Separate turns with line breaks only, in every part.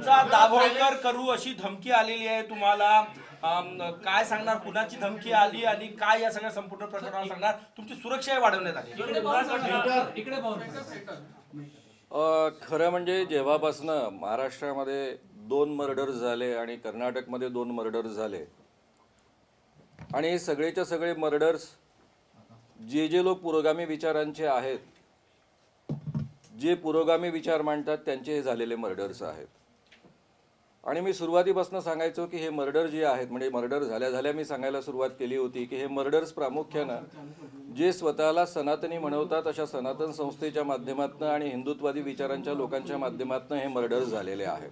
तुमचा दाभोळकर करू अशी धमकी आलेली आहे तुम्हाला. काय सांगणार, कुणाची धमकी आली आणि काय या सगळ्या संपूर्ण प्रकरणावर सांगणार? तुमची सुरक्षा वाढवण्यात आली.
खरं म्हणजे जेव्हापासनं महाराष्ट्रामध्ये 2 मर्डर्स झाले आणि कर्नाटकमध्ये 2 मर्डर्स झाले आणि हे सगळेच्या सगळे मर्डर्स जे लोक पुरोगामी विचारांचे आहेत, जे पुरोगामी विचार मांडतात त्यांचे हे झालेले मर्डर्स आहेत. आणि मी सुरुवातीपासून सांगायचो की हे मर्डर जे आहेत, म्हणजे मर्डर झाल्या मी सांगायला सुरुवात केली होती की हे मर्डर्स प्रामुख्यानं जे स्वतःला सनातनी म्हणवतात अशा सनातन संस्थेच्या माध्यमातून आणि हिंदुत्ववादी विचारांच्या लोकांच्या माध्यमातून हे मर्डर्स झालेले आहेत.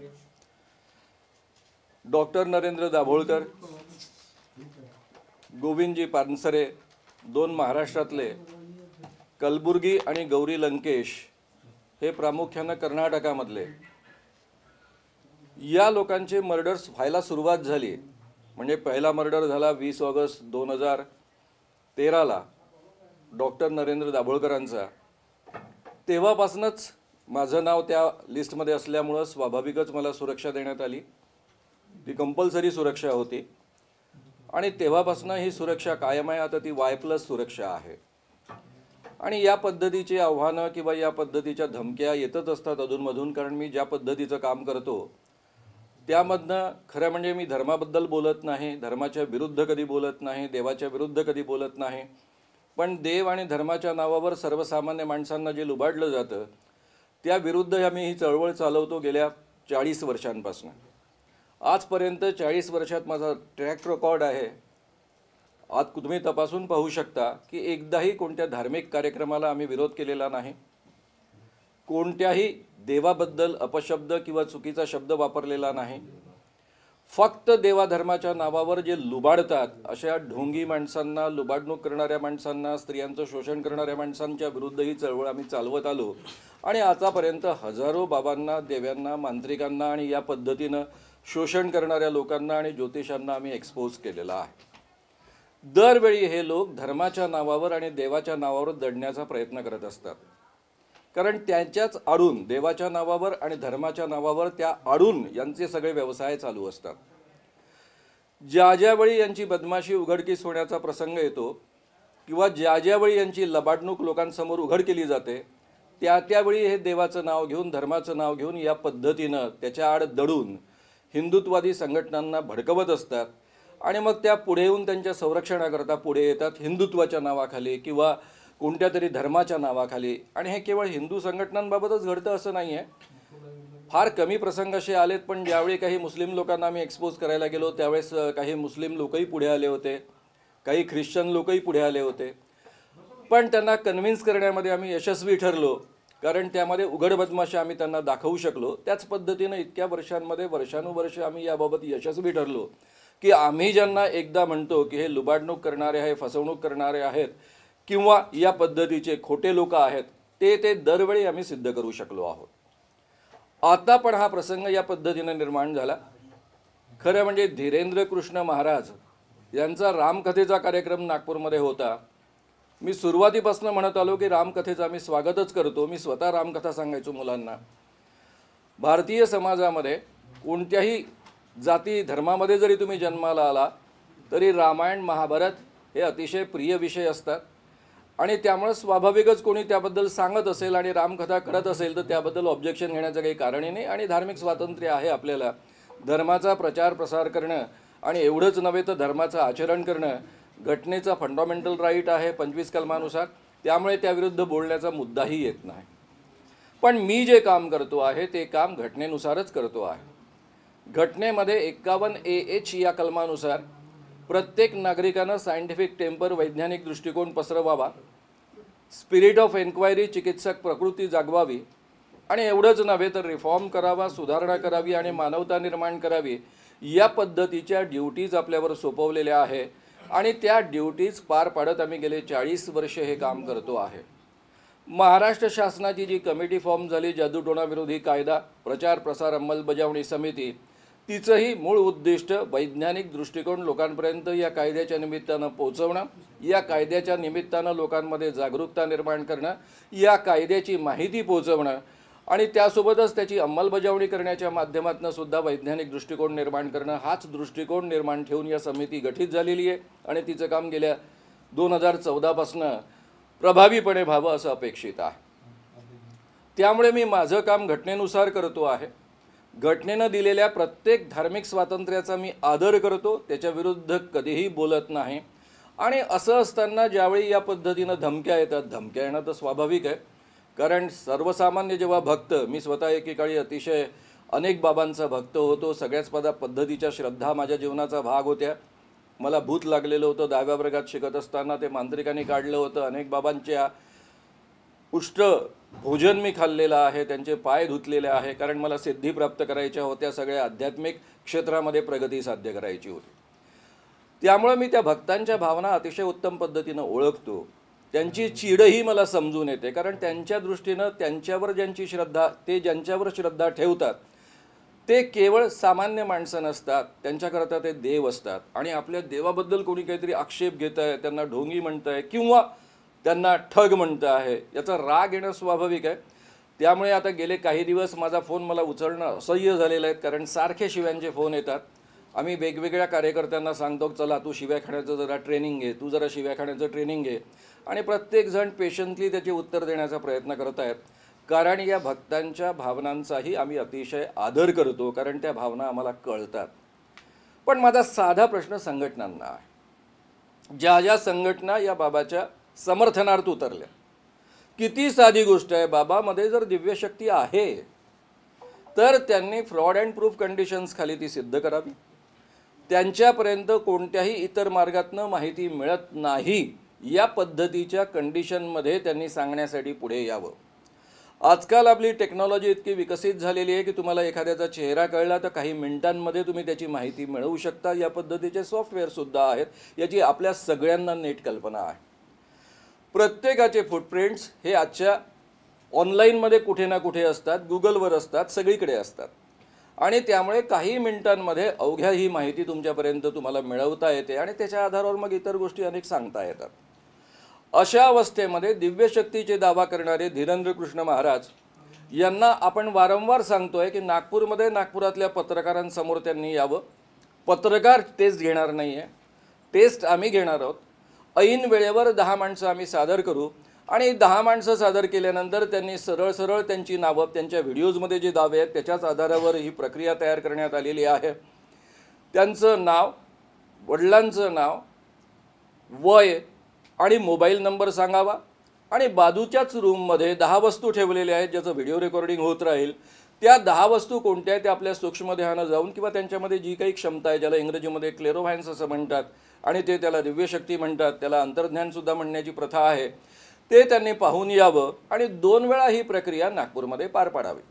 डॉक्टर नरेंद्र दाभोळकर, गोविंदजी पानसरे, 2 महाराष्ट्रातले, कलबुर्गी आणि गौरी लंकेश हे प्रामुख्यानं कर्नाटकामधले, या लोकांचे मर्डर्स व्हायला सुरुवात झाली. म्हणजे पहिला मर्डर झाला 20 ऑगस्ट 2013ला डॉक्टर नरेंद्र दाभोळकरांचा. तेव्हापासूनच माझं नाव त्या लिस्टमध्ये असल्यामुळं स्वाभाविकच मला सुरक्षा देण्यात आली. ती कंपल्सरी सुरक्षा होती आणि तेव्हापासून ही सुरक्षा कायम आहे. आता ती Y+ सुरक्षा आहे. आणि या पद्धतीची आव्हानं किंवा या पद्धतीच्या धमक्या येतच असतात अधूनमधून, कारण मी ज्या पद्धतीचं काम करतो त्यामधनं खरं म्हणजे मी धर्माबद्दल बोलत नाही, धर्माच्या विरुद्ध कधी बोलत नाही, देवाच्या विरुद्ध कधी बोलत नाही, पण देव आणि धर्माच्या नावावर सर्वसामान्य माणसांना जे लुबाडलं जातं त्याविरुद्ध आम्ही ही चळवळ चालवतो गेल्या 40 वर्षांपासून. आजपर्यंत 40 वर्षात माझा ट्रॅक रेकॉर्ड आहे. आज तुम्ही तपासून पाहू शकता की एकदाही कोणत्या धार्मिक कार्यक्रमाला आम्ही विरोध केलेला नाही, कोणत्याही देवाबद्दल अपशब्द किंवा चुकीचा शब्द वापरलेला नाही. फक्त देवाधर्माच्या नावावर जे लुबाडतात अशा ढोंगी माणसांना, लुबाडणूक करणाऱ्या माणसांना, स्त्रियांचं शोषण करणाऱ्या माणसांच्या विरुद्ध ही चळवळ आम्ही चालवत आलो. आणि आतापर्यंत हजारो बाबांना, देव्यांना, मांत्रिकांना आणि या पद्धतीनं शोषण करणाऱ्या लोकांना आणि ज्योतिषांना आम्ही एक्सपोज केलेला आहे. दरवेळी हे लोक धर्माच्या नावावर आणि देवाच्या नावावर दडण्याचा प्रयत्न करत असतात, कारण त्यांच्याच आडून देवाच्या नावावर आणि धर्माच्या नावावर त्या आडून यांचे सगळे व्यवसाय चालू असतात. ज्यावेळी यांची बदमाशी उघडकीस होण्याचा प्रसंग येतो किंवा ज्यावेळी यांची लबाडणूक लोकांसमोर उघड केली जाते त्यावेळी हे देवाचं नाव घेऊन, धर्माचं नाव घेऊन या पद्धतीनं त्याच्या आड दडून हिंदुत्ववादी संघटनांना भडकवत असतात. आणि मग त्या पुढे येऊन त्यांच्या संरक्षणाकरता पुढे येतात हिंदुत्वाच्या नावाखाली किंवा कोणत्या तरी धर्माच्या नावाखाली. आणि हे केवळ हिंदू संघटनांबाबतच घडतं असं नाही आहे. फार कमी प्रसंग असे आलेत, पण ज्यावेळी काही मुस्लिम लोकांना आम्ही एक्सपोज करायला गेलो त्यावेळेस काही मुस्लिम लोकही पुढे आले होते, काही ख्रिश्चन लोकही पुढे आले होते. पण त्यांना कन्व्हिन्स करण्यामध्ये आम्ही यशस्वी ठरलो, कारण त्यामध्ये उघड बदमाशी आम्ही त्यांना दाखवू शकलो. त्याच पद्धतीनं इतक्या वर्षांमध्ये वर्षानुवर्ष आम्ही याबाबत यशस्वी ठरलो की आम्ही ज्यांना एकदा म्हणतो की हे लुबाडणूक करणारे आहे, फसवणूक करणारे आहेत किंवा या पद्धतीचे खोटे लोक आहेत, ते दरवेळी आम्ही सिद्ध करू शकलो आहोत. आता पण हा प्रसंग या पद्धतीने निर्माण झाला. खरं म्हणजे धीरेंद्र कृष्ण महाराज यांचा रामकथेचा कार्यक्रम नागपूरमध्ये होता. मी सुरुवातीपासून म्हणत आलो की रामकथेचं आम्ही स्वागतच करतो. मी स्वतः रामकथा सांगायचो मुलांना. भारतीय समाजामध्ये कोणत्याही जाती धर्मामध्ये जरी तुम्ही जन्माला आला तरी रामायण, महाभारत हे अतिशय प्रिय विषय असतात. आणि त्यामुळे स्वाभाविकच कोणी त्याबद्दल सांगत असेल आणि रामकथा करत असेल तर त्याबद्दल ऑब्जेक्शन घेण्याचं काही कारणही नाही. आणि धार्मिक स्वातंत्र्य आहे आपल्याला. धर्माचा प्रचार प्रसार करणं आणि एवढंच नव्हे तर धर्माचं आचरण करणं घटनेचा फंडामेंटल राईट आहे 25 कलमानुसार. त्यामुळे त्याविरुद्ध बोलण्याचा मुद्दाही येत नाही. पण मी जे काम करतो आहे ते काम घटनेनुसारच करतो आहे. घटनेमध्ये 51AH या कलमानुसार प्रत्येक नागरिकानं सायंटिफिक टेम्पर, वैज्ञानिक दृष्टिकोन पसरवावा, स्पिरिट ऑफ एन्क्वायरी, चिकित्सक प्रकृती जागवावी आणि एवढंच नव्हे तर रिफॉर्म करावा, सुधारणा करावी आणि मानवता निर्माण करावी या पद्धतीच्या ड्युटीज आपल्यावर सोपवलेल्या आहे. आणि त्या ड्युटीज पार पाडत आम्ही गेले 40 वर्ष हे काम करतो आहे. महाराष्ट्र शासनाची जी कमिटी फॉर्म झाली, जादूटोणाविरोधी कायदा प्रचार प्रसार अंमलबजावणी समिती, तिचंही मूळ उद्दिष्ट वैज्ञानिक दृष्टिकोन लोकांपर्यंत या कायद्याच्या निमित्तानं पोहोचवणं, या कायद्याच्या निमित्तानं लोकांमध्ये जागरूकता निर्माण करणं, या कायद्याची माहिती पोहोचवणं आणि त्यासोबतच त्याची अंमलबजावणी करण्याच्या माध्यमातून सुद्धा वैज्ञानिक दृष्टिकोन निर्माण करणं, हाच दृष्टिकोन निर्माण ठेवून या समिती गठीत झालेली आहे आणि तिचं काम गेल्या 2014पासून प्रभावीपणे व्हावं असं अपेक्षित आहे. त्यामुळे मी माझं काम घटनेनुसार करतो आहे. घटनेनं दिलेल्या प्रत्येक धार्मिक स्वातंत्र्याचा मी आदर करतो, त्याच्या विरुद्ध कधीही बोलत नाही. आणि असं असताना ज्यावेळी या पद्धतीनं धमक्या येतात, धमक्या येणं तर स्वाभाविक आहे, कारण सर्वसामान्य जेव्हा भक्त, मी स्वतः एकेकाळी अतिशय अनेक बाबांचा भक्त होतो, सगळ्याच पद्धतीच्या श्रद्धा माझ्या जीवनाचा भाग होत्या. मला भूत लागलेलं होतं, 10व्या वर्गात शिकत असताना ते मांत्रिकांनी काढलं होतं. अनेक बाबांच्या उष्ट भोजन मी खाल्लेलं आहे, त्यांचे पाय धुतलेले आहे, कारण मला सिद्धी प्राप्त करायच्या होत्या, सगळ्या आध्यात्मिक क्षेत्रामध्ये प्रगती साध्य करायची होती. त्यामुळे मी त्या भक्तांच्या भावना अतिशय उत्तम पद्धतीनं ओळखतो. त्यांची चीडही मला समजून येते, कारण त्यांच्या दृष्टीनं त्यांच्यावर ज्यांची श्रद्धा, ते ज्यांच्यावर श्रद्धा ठेवतात ते केवळ सामान्य माणसं नसतात, त्यांच्याकरता ते देव असतात. आणि आपल्या देवाबद्दल कोणी काहीतरी आक्षेप घेत आहे, त्यांना ढोंगी म्हणत आहे किंवा त्यांना ठग म्हणतं आहे, याचा राग येणं स्वाभाविक आहे. त्यामुळे आता गेले काही दिवस माझा फोन मला उचलणं असह्य झालेलं आहे, कारण सारखे शिव्यांचे फोन येतात. आम्ही वेगवेगळ्या कार्यकर्त्यांना सांगतो, चला तू शिव्या खाण्याचं जरा ट्रेनिंग घे, तू जरा शिव्या खाण्याचं ट्रेनिंग घे, आणि प्रत्येकजण पेशंटली त्याचे उत्तर देण्याचा प्रयत्न करत आहेत. कारण या भक्तांच्या भावनांचाही आम्ही अतिशय आदर करतो, कारण त्या भावना आम्हाला कळतात. पण माझा साधा प्रश्न संघटनांना आहे. ज्या ज्या संघटना या बाबाच्या समर्थनार्थ उतरल्या, किती साधी गोष्ट आहे, बाबामध्ये जर दिव्यशक्ती आहे तर त्यांनी फ्रॉड अँड प्रूफ कंडिशन्स खाली ती सिद्ध करावी. त्यांच्यापर्यंत कोणत्याही इतर मार्गातनं माहिती मिळत नाही या पद्धतीच्या कंडिशनमध्ये त्यांनी सांगण्यासाठी पुढे यावं. आजकाल आपली टेक्नॉलॉजी इतकी विकसित झालेली आहे की तुम्हाला एखाद्याचा चेहरा कळला तर काही मिनिटांमध्ये तुम्ही त्याची माहिती मिळवू शकता. या पद्धतीचे सॉफ्टवेअरसुद्धा आहेत, याची आपल्या सगळ्यांना नीट कल्पना आहे. प्रत्येकाचे फुटप्रिंट्स हे आजच्या ऑनलाईनमध्ये कुठे ना कुठे असतात, गुगलवर असतात, सगळीकडे असतात. आणि त्यामुळे काही मिनिटांमध्ये अवघ्या ही माहिती तुमच्यापर्यंत तुम्हाला मिळवता येते आणि त्याच्या आधारावर मग इतर गोष्टी अनेक सांगता येतात. अशा अवस्थेमध्ये दिव्यशक्तीचे दावा करणारे धीरेंद्र कृष्ण महाराज यांना आपण वारंवार सांगतोय की नागपूरमध्ये नागपुरातल्या पत्रकारांसमोर त्यांनी यावं. पत्रकार टेस्ट घेणार नाही आहे, टेस्ट आम्ही घेणार आहोत. ऐन वेळेवर 10 माणसं आम्ही सादर करू आणि 10 माणसं सादर केल्यानंतर त्यांनी सरळ सरळ त्यांची नावं, त्यांच्या व्हिडिओजमध्ये जे दावे आहेत त्याच्याच आधारावर ही प्रक्रिया तयार करण्यात आलेली आहे. त्यांचं नाव, वडिलांचं नाव, वय आणि मोबाईल नंबर सांगावा आणि बाजूच्याच रूममध्ये 10 वस्तू ठेवलेल्या आहेत ज्याचं व्हिडिओ रेकॉर्डिंग होत राहील. त्या 10 वस्तू कोणत्या आहेत ते आपल्या सूक्ष्मदेहानं जाऊन किंवा त्यांच्यामध्ये जी काही क्षमता आहे, ज्याला इंग्रजीमध्ये क्लेरोव्हायन्स असं म्हणतात आणि ते त्याला दिव्यशक्ती म्हणतात, त्याला अंतर्ज्ञानसुद्धा म्हणण्याची प्रथा आहे, ते त्यांनी पाहून यावं आणि 2 वेळा ही प्रक्रिया नागपूरमध्ये पार पाडावी.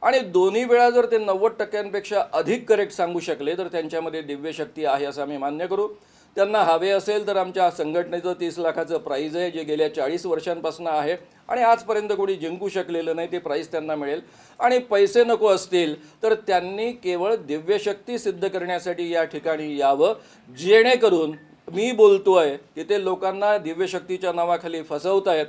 आणि दोन्ही वेळा जर ते 90% अधिक करेक्ट सांगू शकले तर त्यांच्यामध्ये दिव्यशक्ती आहे असं आम्ही मान्य करू. त्यांना हवे असेल तर आमच्या संघटनेचं 30 लाखाचं प्राईज आहे, जे गेल्या 40 वर्षांपासून आहे आणि आजपर्यंत कोणी जिंकू शकलेलं नाही, ते प्राईज त्यांना मिळेल. आणि पैसे नको असतील तर त्यांनी केवळ दिव्यशक्ती सिद्ध करण्यासाठी या ठिकाणी यावं, जेणेकरून मी बोलतोय की ते लोकांना दिव्यशक्तीच्या नावाखाली फसवतायत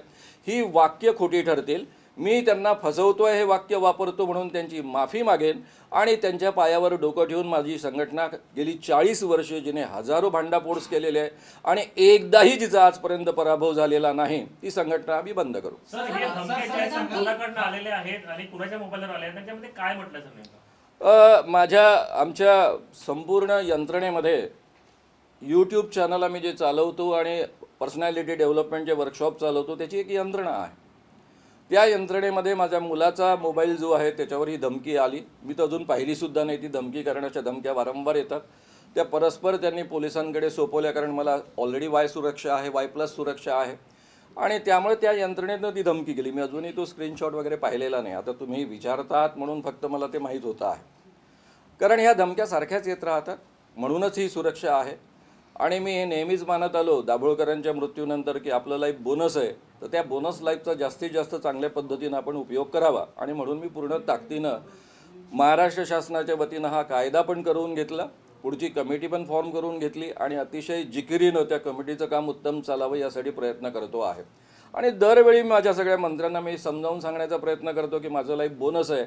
ही वाक्य खोटी ठरतील. मी त्यांना फसवतोय हे वाक्य वापरतो म्हणून त्यांची माफी मागेन आणि त्यांच्या पायावर डोकं ठेवून माझी संघटना गेली 40 वर्षे, जिने हजारो भांडाफोड्स केलेले आहे आणि एकदाही जिचा आजपर्यंत पराभव झालेला नाही, ती संघटना आम्ही बंद करू.
सर, हे धमक्या ज्या संघटनाकडून आलेले आहेत आणि कुणाच्या मोबाईलवर आले आहेत त्यांच्यामध्ये काय म्हटलं सर?
आमच्या संपूर्ण यंत्रणेमध्ये यूट्यूब चॅनल आम्ही जे चालवतो आणि पर्सनॅलिटी डेव्हलपमेंटचे वर्कशॉप चालवतो त्याची एक यंत्रणा आहे. त्या यंत्रणेमध्ये माझ्या मुलाचा मोबाईल जो आहे त्याच्यावर ही धमकी आली. मी तर अजून पाहिलीसुद्धा नाही. ती धमकी करण्याच्या धमक्या वारंवार येतात. त्या परस्पर त्यांनी पोलिसांकडे सोपवल्या, कारण मला ऑलरेडी वाय सुरक्षा आहे, Y+ सुरक्षा आहे आणि त्यामुळे त्या यंत्रणेनं ती धमकी केली. मी अजूनही तो स्क्रीनशॉट वगैरे पाहिलेला नाही. आता तुम्ही विचारतात म्हणून फक्त मला ते माहीत होतं आहे, कारण ह्या धमक्या सारख्याच येत राहतात, म्हणूनच ही सुरक्षा आहे. आणि मी हे नेहमीच मानत आलो दाभोळकरांच्या मृत्यूनंतर की आपलं लाईफ बोनस आहे, तर त्या बोनस लाईफचा जास्तीत जास्त चांगल्या पद्धतीनं आपण उपयोग करावा. आणि म्हणून मी पूर्ण ताकदीनं महाराष्ट्र शासनाच्या वतीनं हा कायदा पण करून घेतला, पुढची कमिटी पण फॉर्म करून घेतली आणि अतिशय जिकिरीनं त्या कमिटीचं काम उत्तम चालावं यासाठी प्रयत्न करतो आहे. आणि दरवेळी माझ्या सगळ्या मंत्र्यांना मी समजावून सांगण्याचा प्रयत्न करतो की माझं लाईफ बोनस आहे,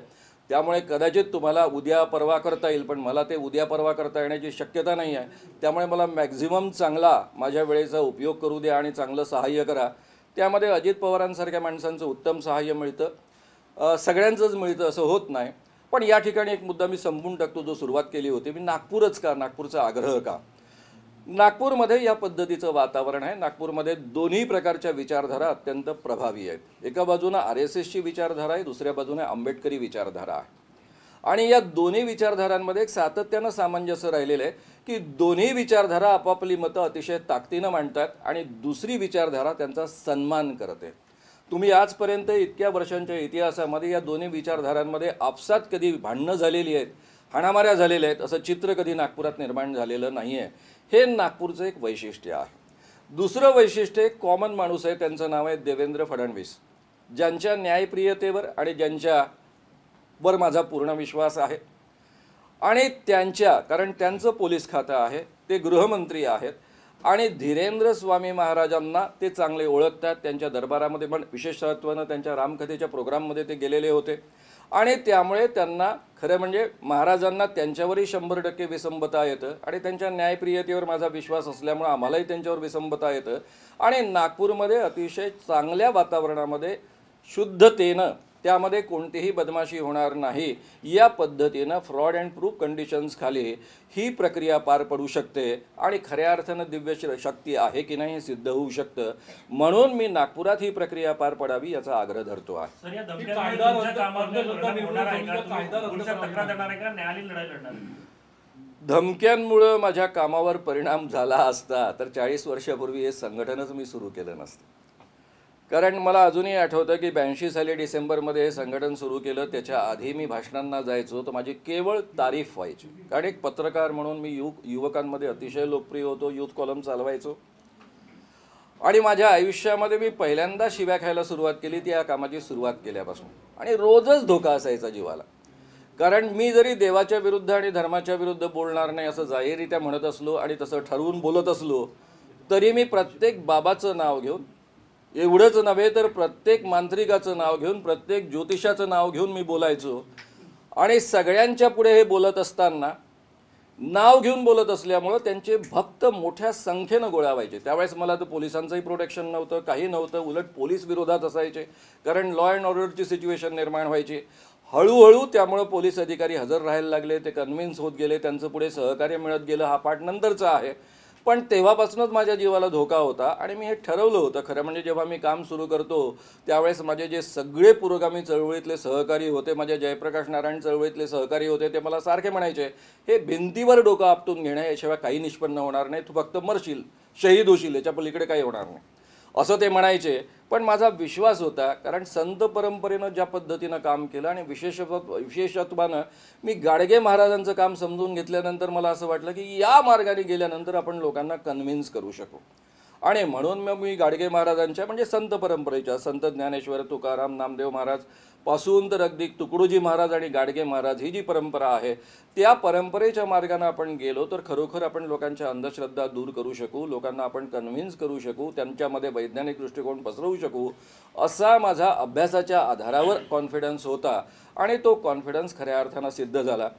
त्यामुळे कदाचित तुम्हाला उद्या परवा करता येईल, पण मला ते उद्या परवा करता येण्याची शक्यता नाही आहे. त्यामुळे मला मॅक्झिमम चांगला माझ्या वेळेचा उपयोग करू द्या आणि चांगलं सहाय्य करा. त्यामध्ये अजित पवारांसारख्या माणसांचं उत्तम सहाय्य मिळतं, सगळ्यांचंच मिळतं असं होत नाही. पण या ठिकाणी एक मुद्दा मी संपवून टाकतो जो सुरुवात केली होती. मी नागपूरच का, नागपूरचा आग्रह का? नागपूरमध्ये या पद्धतीचं वातावरण आहे. नागपूरमध्ये दोन्ही प्रकारच्या विचारधारा अत्यंत प्रभावी आहेत. एका बाजूनं RSSची विचारधारा आहे, दुसऱ्या बाजूने आंबेडकरी विचारधारा आहे. आणि या दोन्ही विचारधारांमध्ये एक सातत्यानं सामंजस्य राहिलेलं आहे की दोन्ही विचारधारा आपापली मतं अतिशय ताकदीनं मांडतात आणि दुसरी विचारधारा त्यांचा सन्मान करते. तुम्ही आजपर्यंत इतक्या वर्षांच्या इतिहासामध्ये या दोन्ही विचारधारांमध्ये आपसात कधी भांडणं झालेली आहेत, हाणामाऱ्या झालेल्या आहेत असं चित्र कधी नागपुरात निर्माण झालेलं नाही आहे. हे नागपूरचं एक वैशिष्ट्य आहे. दुसरं वैशिष्ट्य एक कॉमन माणूस आहे, त्यांचं नाव आहे देवेंद्र फडणवीस, ज्यांच्या न्यायप्रियतेवर आणि ज्यांच्यावर माझा पूर्ण विश्वास आहे. आणि कारण त्यांचं पोलीस खातं आहे, ते गृहमंत्री आहेत आणि धीरेंद्र स्वामी महाराजांना ते चांगले ओळखतात. त्यांच्या दरबारामध्ये पण विशेषत्वानं त्यांच्या रामकथेच्या प्रोग्राममध्ये ते गेलेले होते आणि त्यामुळे त्यांना खरं म्हणजे महाराजांना त्यांच्यावरही 100% विसंबता येतं आणि त्यांच्या न्यायप्रियतेवर माझा विश्वास असल्यामुळे आम्हालाही त्यांच्यावर विसंबता येतं. आणि नागपूरमध्ये अतिशय चांगल्या वातावरणामध्ये शुद्धतेनं त्यामध्ये कोणतीही बदमाशी होणार नाही या पद्धतीनं फ्रॉड अँड प्रूफ कंडिशन्स खाली ही प्रक्रिया पार पडू शकते आणि खऱ्या अर्थानं दिव्य शक्ती आहे की नाही हे सिद्ध होऊ शकतं. म्हणून मी नागपुरात ही प्रक्रिया पार पडावी याचा आग्रह धरतो आहे.
सर, या धमक्यांमुळे तुमच्या कामावर परिणाम होणार आहे का? तुम्ही पोलिसात तक्रार देणार आहे का, न्यायालयीन लढाई लढणार आहे?
धमक्यांमुळं माझ्या कामावर परिणाम झाला असता तर 40 वर्षापूर्वी हे संघटनच मी सुरू केलं नसतं. कारण मला अजूनही आठवतं की 82 साली डिसेंबरमध्ये हे संघटन सुरू केलं. त्याच्या आधी मी भाषणांना जायचो तर माझी केवळ तारीफ व्हायची, कारण एक पत्रकार म्हणून मी युवकांमध्ये अतिशय लोकप्रिय होतो, यूथ कॉलम चालवायचो. आणि माझ्या आयुष्यामध्ये मी पहिल्यांदा शिव्या खायला सुरुवात केली ती या कामाची सुरुवात केल्यापासून. आणि रोजच धोका असायचा जीवाला, कारण मी जरी देवाच्या विरुद्ध आणि धर्माच्या विरुद्ध बोलणार नाही असं जाहीररित्या म्हणत असलो आणि तसं ठरवून बोलत असलो तरी मी प्रत्येक बाबाचं नाव घेऊन, एवढंच नव्हे तर प्रत्येक मांत्रिकाचं नाव घेऊन, प्रत्येक ज्योतिषाचं नाव घेऊन मी बोलायचो. आणि सगळ्यांच्या पुढे हे बोलत असताना नाव घेऊन बोलत असल्यामुळं त्यांचे भक्त मोठ्या संख्येनं गोळा व्हायचे. त्यावेळेस मला तर पोलिसांचंही प्रोटेक्शन नव्हतं, काही नव्हतं, उलट पोलीस विरोधात असायचे, कारण लॉ अँड ऑर्डरची सिच्युएशन निर्माण व्हायची. हळूहळू त्यामुळं पोलीस अधिकारी हजर राहायला लागले, ते कन्व्हिन्स होत गेले, त्यांचं पुढे सहकार्य मिळत गेलं. हा पाठ नंतरचा आहे, पण तेव्हापासूनच माझ्या जीवाला धोका होता आणि मी हे ठरवलं होतं. खरं म्हणजे जेव्हा मी काम सुरू करतो त्यावेळेस माझे जे सगळे पुरोगामी चळवळीतले सहकारी होते, माझ्या जयप्रकाश नारायण चळवळीतले सहकारी होते, ते मला सारखे म्हणायचे, हे भिंतीवर डोकं आपटून घेणं याशिवाय काही निष्पन्न होणार नाही, तू फक्त मरशील, शहीद होशील, याच्या पलीकडे काही होणार नाही असं ते म्हणायचे. पण माझा विश्वास होता, कारण संत परंपरेनं ज्या पद्धतीनं काम केलं आणि विशेषत्वानं मी गाडगे महाराजांचं काम समजून घेतल्यानंतर मला असं वाटलं की या मार्गाने गेल्यानंतर आपण लोकांना कन्व्हिन्स करू शकू. आणि म्हणून मग मी गाडगे महाराजांच्या म्हणजे संत परंपरेच्या, संत ज्ञानेश्वर तुकाराम नामदेव महाराज पासून तर अगदी तुकडोजी महाराज आणि गाडगे महाराज ही जी परंपरा आहे त्या परंपरेच्या मार्गाने आपण गेलो तर खरोखर आपण लोकांच्या अंधश्रद्धा दूर करू शकू, लोकांना आपण कन्व्हिन्स करू शकू, त्यांच्यामध्ये वैज्ञानिक दृष्टिकोन पसरवू शकू असा माझा अभ्यासाच्या आधारावर कॉन्फिडन्स होता. आणि तो कॉन्फिडन्स खऱ्या अर्थानं सिद्ध झाला.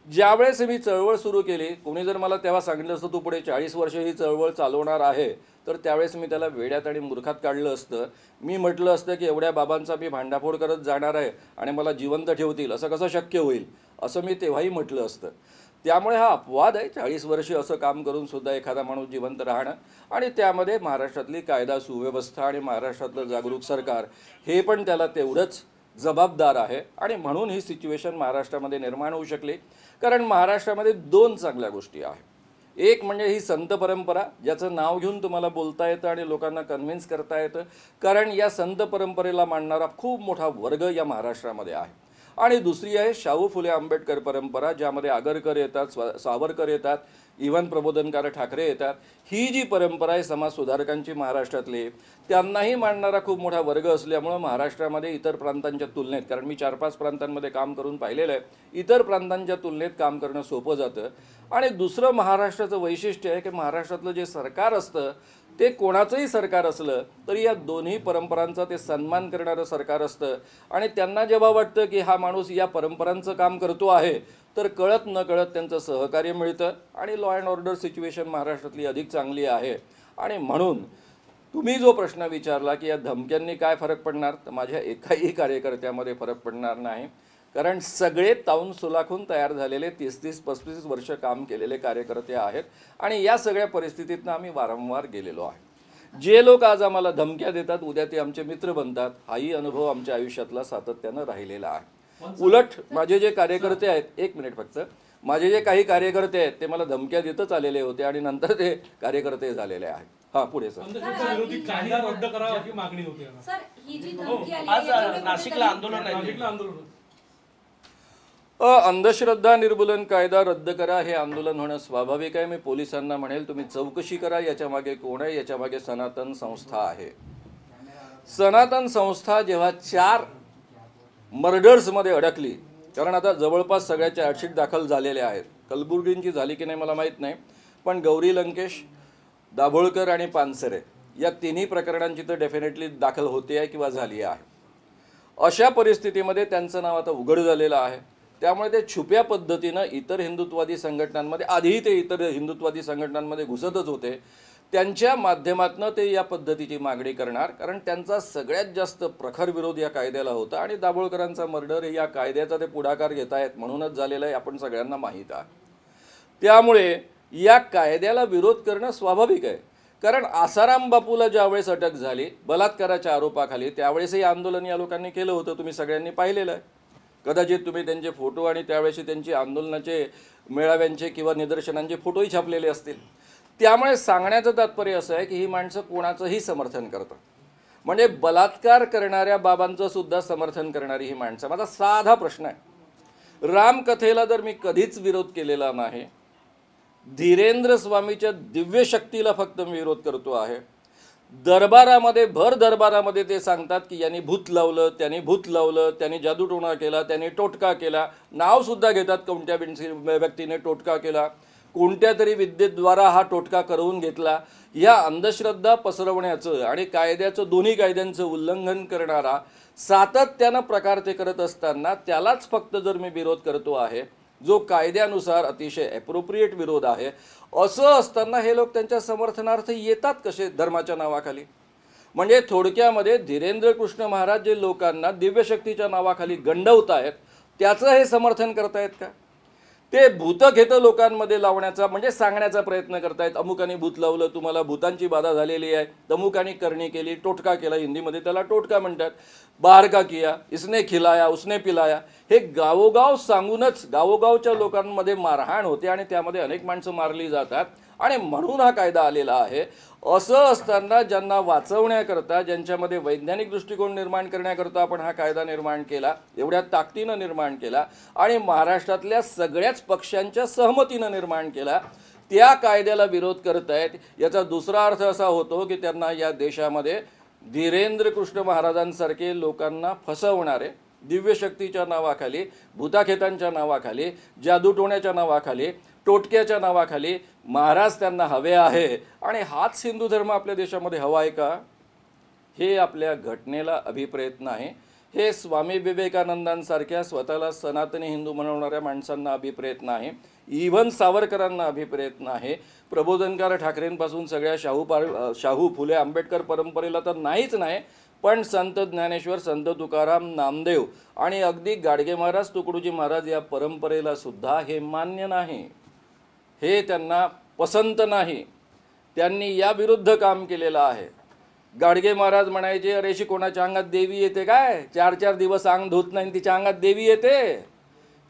ज्यावेळेस मी चळवळ सुरू केली, कोणी जर मला तेव्हा सांगितलं असतं तू पुढे 40 वर्ष ही चळवळ चालवणार आहे, तर त्यावेळेस मी त्याला वेड्यात आणि मूर्खात काढलं असतं. मी म्हटलं असतं की एवढ्या बाबांचा मी भांडाफोड करत जाणार आहे आणि मला जिवंत ठेवतील, असं कसं शक्य होईल, असं मी तेव्हाही म्हटलं असतं. त्यामुळे हा अपवाद आहे 40 वर्ष असं काम करून सुद्धा एखादा माणूस जिवंत राहणं. आणि त्यामध्ये महाराष्ट्रातली कायदा सुव्यवस्था आणि महाराष्ट्रातलं जागरूक सरकार हे पण त्याला तेवढंच जबाबदार आहे. आणि म्हणून ही सिच्युएशन महाराष्ट्रामध्ये निर्माण होऊ शकली, कारण महाराष्ट्रामध्ये 2 चांगल्या गोष्टी आहेत. एक म्हणजे ही संत परंपरा, ज्याचं नाव घेऊन तुम्हाला बोलता येतं आणि लोकांना कन्व्हिन्स करता येतं, कारण या संत परंपरेला मानणारा खूप मोठा वर्ग या महाराष्ट्रामध्ये आहे. आणि दुसरी आहे शाहू फुले आंबेडकर परंपरा, ज्यामध्ये आगरकर येतात, सावरकर येतात, इव्हन प्रबोधनकार ठाकरे येतात. ही जी परंपरा आहे समाज सुधारकांची महाराष्ट्रातली, त्यांनाही मांडणारा खूप मोठा वर्ग असल्यामुळं महाराष्ट्रामध्ये इतर प्रांतांच्या तुलनेत, कारण मी 4-5 प्रांतांमध्ये काम करून पाहिलेलं आहे, इतर प्रांतांच्या तुलनेत काम करणं सोपं जातं. आणि दुसरं महाराष्ट्राचं वैशिष्ट्य आहे की महाराष्ट्रातलं जे सरकार असतं ते कोणाचंही सरकार असलं तरी या दोन्ही परंपरांचा ते सन्मान करणारं सरकार असतं. आणि त्यांना जेव्हा वाटतं की हा माणूस या परंपरांचं काम करतो आहे तर कळत नकळत त्यांचं सहकार्य मिळतं आणि लॉ अँड ऑर्डर सिच्युएशन महाराष्ट्रातली अधिक चांगली आहे. आणि म्हणून तुम्ही जो प्रश्न विचारला की या धमक्यांनी काय फरक पडणार, तर माझ्या एकाही कार्यकर्त्यामध्ये फरक पडणार नाही. कारण सगळे ताऊन सुलाखून तयार झालेले 30-35 वर्ष काम केलेले कार्यकर्ते आहेत आणि या सगळ्या परिस्थितीतनं आम्ही वारंवार गेलेलो आहे. जे लोक आज आम्हाला धमक्या देतात उद्या ते आमचे मित्र बनतात, हाही अनुभव आमच्या आयुष्यातला सातत्यानं राहिलेला आहे. उलट माझे जे कार्यकर्ते आहेत, एक मिनिट फक्त, माझे जे काही कार्यकर्ते आहेत ते मला धमक्या देतच आलेले होते आणि नंतर ते कार्यकर्ते झालेले आहेत. हां, पुढे सर.
विरोधी कायदा रद्द करावा ही मागणी होती
सर, ही जी धमकी आली
आज
याच्यामध्ये
नाशिकला आंदोलन आहे.
नाशिकला आंदोलन
अंधश्रद्धा निर्मूलन कायदा रद्द करा हे आंदोलन होणं स्वाभाविक आहे. मी पोलिसांना म्हणेल तुम्ही चौकशी करा याच्या मागे कोण आहे. याच्या मागे सनातन संस्था आहे. सनातन संस्था जेव्हा 4 मर्डर्समध्ये अडकली, कारण आता जवळपास सगळ्या चार्जशीट दाखल झालेल्या आहेत, कलबुर्गींची झाली की नाही मला माहीत नाही, पण गौरी लंकेश, दाभोळकर आणि पानसरे या तिन्ही प्रकरणांची तर डेफिनेटली दाखल होते आहे किंवा झाली आहे. अशा परिस्थितीमध्ये त्यांचं नाव आता उघड झालेलं आहे. त्यामुळे ते छुप्या पद्धतीनं इतर हिंदुत्ववादी संघटनांमध्ये, आधीही ते इतर हिंदुत्ववादी संघटनांमध्ये घुसतच होते, त्यांच्या माध्यमातून ते या पद्धतीची मागणी करणार. कारण त्यांचा सगळ्यात जास्त प्रखर विरोध या कायद्याला होता आणि दाभोळकरांचा मर्डर या कायद्याचा ते पुढाकार घेत आहेत म्हणूनच झालेलं आहे, आपण सगळ्यांना माहीत आहे. त्यामुळे या कायद्याला विरोध करणं स्वाभाविक आहे. कारण आसाराम बापूला ज्यावेळेस अटक झाली बलात्काराच्या आरोपाखाली, त्यावेळेसही आंदोलन या लोकांनी केलं होतं, तुम्ही सगळ्यांनी पाहिलेलं आहे. कदाचित तुम्ही त्यांचे फोटो आणि त्यावेळेस त्यांची आंदोलनाचे, मेळाव्यांचे किंवा निदर्शनांचे फोटोही छापलेले असतील. त्यामुळे सांगण्याचं तात्पर्य असं आहे की ही माणसं कोणाचंही समर्थन करतात, म्हणजे बलात्कार करणाऱ्या बाबांचं सुद्धा समर्थन करणारी ही माणसं. माझा साधा प्रश्न आहे, रामकथेला जर मी कधीच विरोध केलेला नाही, धीरेंद्र स्वामीच्या दिव्य शक्तीला फक्त मी विरोध करतो आहे. दरबारामध्ये, भर दरबारामध्ये ते सांगतात की यांनी भूत लावलं, त्यांनी भूत लावलं, त्यांनी जादूटोणा केला, त्यांनी टोटका केला, नावसुद्धा घेतात कोणत्या व्यक्तीने टोटका केला, कोणत्या तरी विद्येद्वारा हा टोटका करवून घेतला. या अंधश्रद्धा पसरवण्याचं आणि कायद्याचं, दोन्ही कायद्यांचं उल्लंघन करणारा सातत्यानं प्रकार ते करत असताना त्यालाच फक्त जर मी विरोध करतो आहे, जो कायद्यानुसार अतिशय ॲप्रोप्रिएट विरोध आहे, असं असताना हे लोक त्यांच्या समर्थनार्थ येतात कसे धर्माच्या नावाखाली? म्हणजे थोडक्यामध्ये धीरेंद्र कृष्ण महाराज जे लोकांना दिव्यशक्तीच्या नावाखाली गंडवत आहेत त्याचं हे समर्थन करतायत का? ते भूतखेतं लोकांमध्ये लावण्याचा, म्हणजे सांगण्याचा प्रयत्न करतायत, अमुकाने भूत लावलं, तुम्हाला भूतांची बाधा झालेली आहे, तमुकाने करणी केली, टोटका केला, हिंदीमध्ये त्याला टोटका म्हणतात, बाहर का किया, इसने खिलाया, उसने पिलाया, हे गावोगाव सांगूनच गावोगावच्या लोकांमध्ये मारहाण होते आणि त्यामध्ये अनेक माणसं मारली जातात आणि म्हणून हा कायदा आलेला आहे. असं असताना ज्यांना वाचवण्याकरता, ज्यांच्यामध्ये वैज्ञानिक दृष्टिकोन निर्माण करण्याकरता आपण हा कायदा निर्माण केला, एवढ्या ताकदीनं निर्माण केला आणि महाराष्ट्रातल्या सगळ्याच पक्षांच्या सहमतीनं निर्माण केला, त्या कायद्याला विरोध करतायत. याचा दुसरा अर्थ असा होतो की त्यांना या देशामध्ये धीरेंद्र कृष्ण महाराजांसारखे लोकांना फसवणारे, दिव्यशक्तीच्या नावाखाली, भूताखेतांच्या नावाखाली, जादूटोण्याच्या नावाखाली, टोटक्याच्या नावाखाली महाराज त्यांना हवे आहे. आणि हाच हिंदू धर्म आपल्या देशामध्ये हवा आहे का? हे आपल्या घटनेला अभिप्रेत नाही. हे स्वामी विवेकानंदांसारख्या स्वतःला सनातनी हिंदू म्हणवणाऱ्या माणसांना अभिप्रेत नाही. इव्हन सावरकरांना अभिप्रेत नाही. प्रबोधनकार ठाकरेंपासून सगळ्या शाहू फुले आंबेडकर परंपरेला तर नाहीच नाही, पण संत ज्ञानेश्वर, संत तुकाराम, नामदेव आणि अगदी गाडगे महाराज, तुकडोजी महाराज या परंपरेला सुद्धा हे मान्य नाही. हे त्यांना पसंत नाही. त्यांनी या विरुद्ध काम केलेलं आहे. गाडगे महाराज म्हणायचे, अरे शी कोणाच्या अंगात देवी येते काय? 4-4 दिवस अंग धुत नाही तिच्या अंगात देवी येते.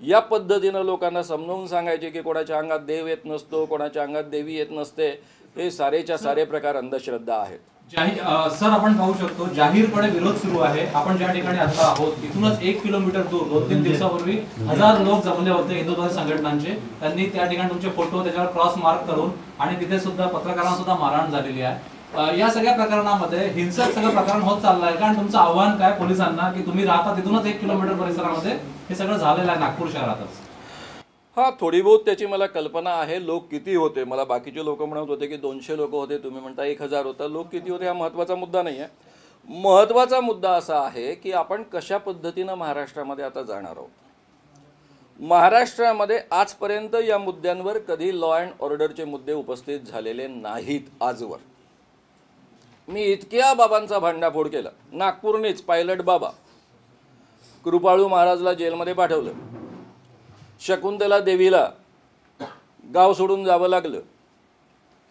या पद्धतीनं लोकांना समजावून सांगायचे की कोणाच्या अंगात देव येत नसतो, कोणाच्या अंगात देवी येत नसते. हे सारेच्या सारे प्रकार अंधश्रद्धा आहेत.
सर, आपण पाहू शकतो जाहीरपणे विरोध सुरू आहे. आपण ज्या ठिकाणी आता आहोत इथूनच 1 किलोमीटर दूर 2-3 दिवसापूर्वी हजार लोक जमले होते हिंदुत्ववादी संघटनांचे. त्यांनी त्या ठिकाणी तुमचे फोटो त्याच्यावर क्रॉस मार्क करून आणि तिथे सुद्धा पत्रकारांना सुद्धा मारहाण झालेली आहे. या सगळ्या प्रकरणामध्ये हिंसक सगळं प्रकरण होत चाललं आहे. कारण तुमचं आव्हान काय पोलिसांना की तुम्ही राहता तिथूनच 1 किलोमीटर परिसरामध्ये हे सगळं झालेलं आहे नागपूर शहरातच.
हा, थोडी बहुत त्याची मला कल्पना आहे. लोक किती होते, मला बाकीचे लोक म्हणत होते की 200 लोक होते, तुम्ही म्हणता 1000 होता. लोक किती होते हा महत्त्वाचा मुद्दा नाही आहे. महत्त्वाचा मुद्दा असा आहे की आपण कशा पद्धतीनं महाराष्ट्रामध्ये आता जाणार आहोत. महाराष्ट्रामध्ये आजपर्यंत या मुद्द्यांवर कधी लॉ अँड ऑर्डरचे मुद्दे उपस्थित झालेले नाहीत आजवर. मी इतक्या बाबांचा भांडाफोड केला. नागपूरनेच पायलट बाबा कृपाळू महाराजला जेलमध्ये पाठवलं. शकुंतला देवीला गाव सोडून जावं लागलं.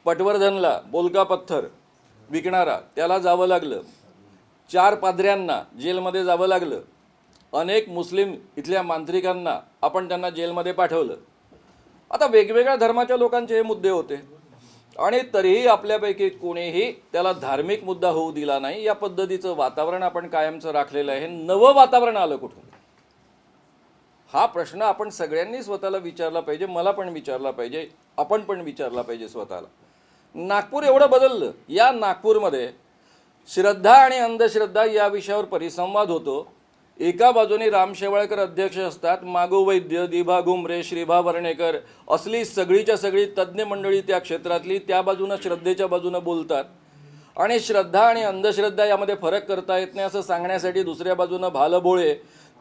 पटवर्धनला बोलका पत्थर विकणारा त्याला जावं लागलं. 4 पाद्र्यांना जेलमध्ये जावं लागलं. अनेक मुस्लिम इथल्या मांत्रिकांना आपण त्यांना जेलमध्ये पाठवलं. आता वेगवेगळ्या धर्माच्या लोकांचे हे मुद्दे होते आणि तरीही आपल्यापैकी कोणीही त्याला धार्मिक मुद्दा होऊ दिला नाही. या पद्धतीचं वातावरण आपण कायमचं राखलेलं आहे. नवं वातावरण आलं कुठून? हा प्रश्न आपण सगळ्यांनी स्वतःला विचारला पाहिजे. मला पण विचारला पाहिजे, आपण पण विचारला पाहिजे स्वतःला. नागपूर एवढं बदललं. या नागपूरमध्ये श्रद्धा आणि अंधश्रद्धा या विषयावर परिसंवाद होतो. एका बाजूने राम शेवाळकर अध्यक्ष असतात, मागो वैद्य, दिभा घुमरे, श्रीभा वर्णेकर असली सगळीच्या सगळी तज्ज्ञ मंडळी त्या क्षेत्रातली त्या बाजूनं श्रद्धेच्या बाजूनं बोलतात आणि श्रद्धा आणि अंधश्रद्धा यामध्ये फरक करता येत नाही असं सांगण्यासाठी दुसऱ्या बाजूनं भालभोळे,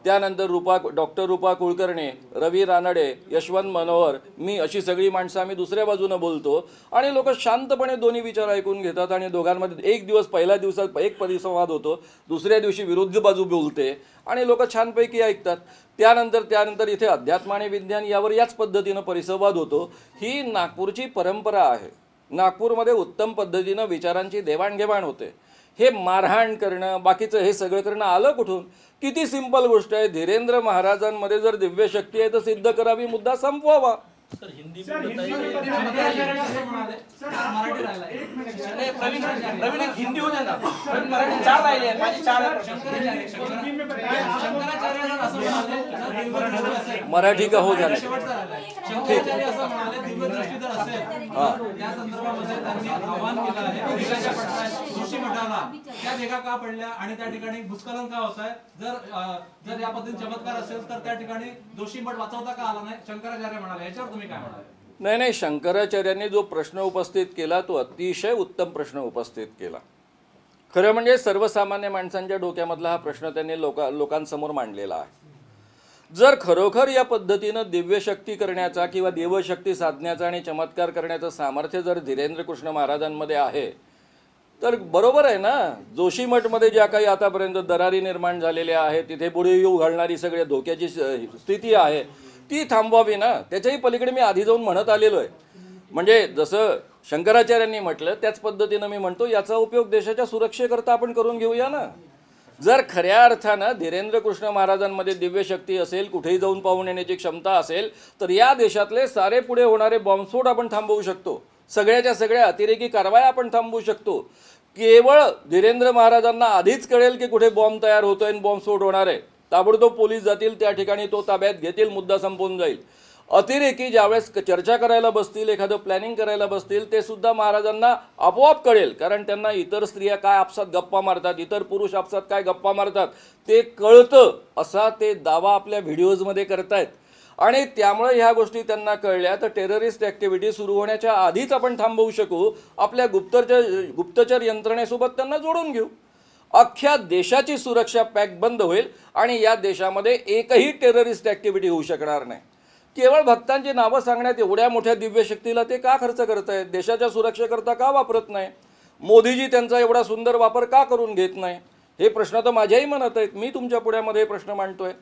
त्यानंतर डॉक्टर रूपा कुलकर्णी, रवी रानडे, यशवंत मनोहर, मी अशी सगळी माणसं आम्ही दुसऱ्या बाजूनं बोलतो आणि लोक शांतपणे दोन्ही विचार ऐकून घेतात आणि दोघांमध्ये एक दिवस पहिल्या दिवसात एक परिसंवाद होतो, दुसऱ्या दिवशी विरुद्ध बाजू बोलते आणि लोक छानपैकी ऐकतात. त्यानंतर इथे अध्यात्म आणि विज्ञान यावर याच पद्धतीनं परिसंवाद होतो. ही नागपूरची परंपरा आहे. नागपूरमध्ये उत्तम पद्धतीनं विचारांची देवाणघेवाण होते. हे मारहाण करणं, बाकीचं हे सगळं करणं आलं कुठून? किती सिंपल गोष्ट आहे. धीरेंद्र महाराजांमध्ये जर दिव्य शक्ती आहे तर सिद्ध करावी, मुद्दा संपवावा.
सर हिंदी प्रवीण एक हिंदी होते ना, प्रवीण मराठी 4 राहिले आहेत. माझे 4
मराठी का हो झालं.
शंकराचार्य असं म्हणाले दिव्य दृष्टी जर असेल त्या संदर्भामध्ये त्यांनी आव्हान केलं आहे भेगाच्या पडतात जोशी मठाला. त्या भेगा का पडल्या आणि त्या ठिकाणी भूस्खलन का होत आहे? जर या पद्धतीने चमत्कार असेल तर त्या ठिकाणी जोशी मठ वाचवता का आला नाही? शंकराचार्य म्हणाले. याच्यावर तुम्ही काय म्हणाले?
नाही, शंकराचार्यांनी जो प्रश्न उपस्थित केला तो अतिशय उत्तम प्रश्न उपस्थित केला. खरं म्हणजे सर्वसामान्य माणसांच्या डोक्यामधला हा प्रश्न त्यांनी लोकांसमोर मांडलेला आहे. जर खरोखर या पद्धतीनं दिव्यशक्ती करण्याचा किंवा देवशक्ती साधण्याचा आणि चमत्कार करण्याचं सामर्थ्य जर धीरेंद्र कृष्ण महाराजांमध्ये आहे तर बरोबर आहे ना. जोशी मठमध्ये ज्या काही आतापर्यंत दरारी निर्माण झालेल्या आहेत, तिथे पुढे येऊ घालणारी सगळ्या धोक्याची स्थिती आहे ती थांबवावी ना. त्याच्याही पलीकडे मी आधी जाऊन म्हणत आलेलो आहे. म्हणजे जसं शंकराचार्यांनी म्हटलं त्याच पद्धतीनं मी म्हणतो याचा उपयोग देशाच्या सुरक्षेकरता आपण करून घेऊया ना. जर खऱ्या अर्थानं धीरेंद्र कृष्ण महाराजांमध्ये दिव्यशक्ती असेल, कुठेही जाऊन पाहून येण्याची क्षमता असेल तर या देशातले सारे पुढे होणारे बॉम्बस्फोट आपण थांबवू शकतो. सगळ्याच्या सगळ्या अतिरेकी कारवाया आपण थांबवू शकतो. केवळ धीरेंद्र महाराजांना आधीच कळेल की कुठे बॉम्ब तयार होतोय आणि बॉम्बस्फोट होणार आहे, ताबडतोब पोलीस जातील, त्या ठिकाणी तो ताब्यात घेतील, मुद्दा संपून जाईल. अतिरेकी ज्यावेळेस चर्चा करायला बसतील, एखादं प्लॅनिंग करायला बसतील, ते सुद्धा महाराजांना आपोआप कळेल. कारण त्यांना इतर स्त्रिया काय आपसात गप्पा मारतात, इतर पुरुष आपसात काय गप्पा मारतात ते कळतं. असा ते दावा आपल्या व्हिडिओजमध्ये करतायत आणि त्यामुळे ह्या गोष्टी त्यांना कळल्या तर टेररिस्ट ॲक्टिव्हिटी सुरू होण्याच्या आधीच आपण थांबवू शकू. आपल्या गुप्तचर यंत्रणेसोबत त्यांना जोडून घेऊ. अख्ख्या देशाची सुरक्षा पॅक बंद होईल आणि या देशामध्ये एकही टेररिस्ट ॲक्टिव्हिटी होऊ शकणार नाही. केवळ भक्तांची नावं सांगण्यात एवढ्या मोठ्या दिव्यशक्तीला ते का खर्च करत आहेत? देशाच्या सुरक्षेकरता का वापरत नाही? मोदीजी त्यांचा एवढा सुंदर वापर का करून घेत नाही? हे प्रश्न तर माझ्याही मनात आहेत. मी तुमच्या पुढ्यामध्ये हे प्रश्न मांडतोय.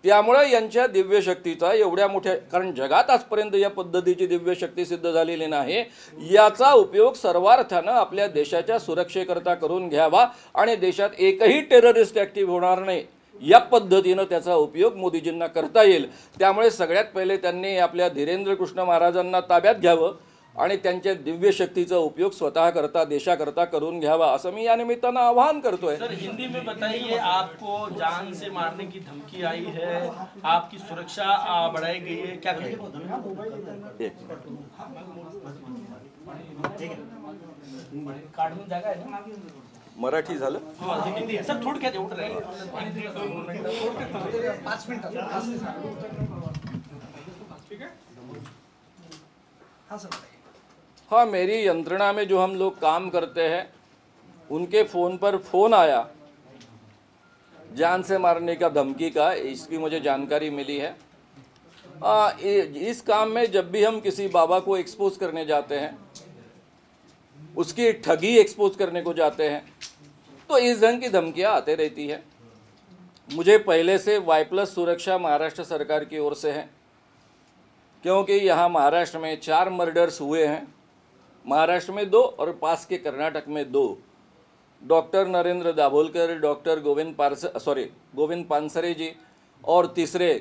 त्यामुळे यांच्या दिव्यशक्तीचा एवढ्या मोठ्या, कारण जगात आजपर्यंत या पद्धतीची दिव्यशक्ती सिद्ध झालेली नाही, याचा उपयोग सर्वार्थानं आपल्या देशाच्या सुरक्षेकरता करून घ्यावा आणि देशात एकही टेररिस्ट ॲक्टिव्ह होणार नाही या पद्धतीनं त्याचा उपयोग मोदीजींना करता येईल. त्यामुळे सगळ्यात पहिले त्यांनी आपल्या धीरेंद्र कृष्ण महाराजांना ताब्यात घ्यावं आणि त्यांच्या दिव्य शक्तीचा उपयोग स्वतः करता देशाकरता करून घ्यावा असं मी या निमित्तानं आवाहन करतोय.
सर हिंदी में बताइए, आपको जान से मारने की धमकी आई है, आपकी सुरक्षा बढ़ाई गई है, क्या कहेंगे? कार्ड में जगह है ना?
मराठी झालं.
हाँ, हिंदी है सर, थोडक्यात एवढं राहील.
हाँ, मेरी यंत्रणा में जो हम लोग काम करते हैं उनके फ़ोन पर फ़ोन आया जान से मारने का धमकी का, इसकी मुझे जानकारी मिली है. इस काम में जब भी हम किसी बाबा को एक्सपोज करने जाते हैं, उसकी ठगी एक्सपोज करने को जाते हैं, तो इस ढंग की धमकियाँ आते रहती है. मुझे पहले से Y+ सुरक्षा महाराष्ट्र सरकार की ओर से है, क्योंकि यहाँ महाराष्ट्र में 4 मर्डर्स हुए हैं. महाराष्ट्र में 2 और पास के कर्नाटक में 2. डॉक्टर नरेंद्र दाभोलकर, डॉक्टर गोविंद पानसरे जी, और तीसरे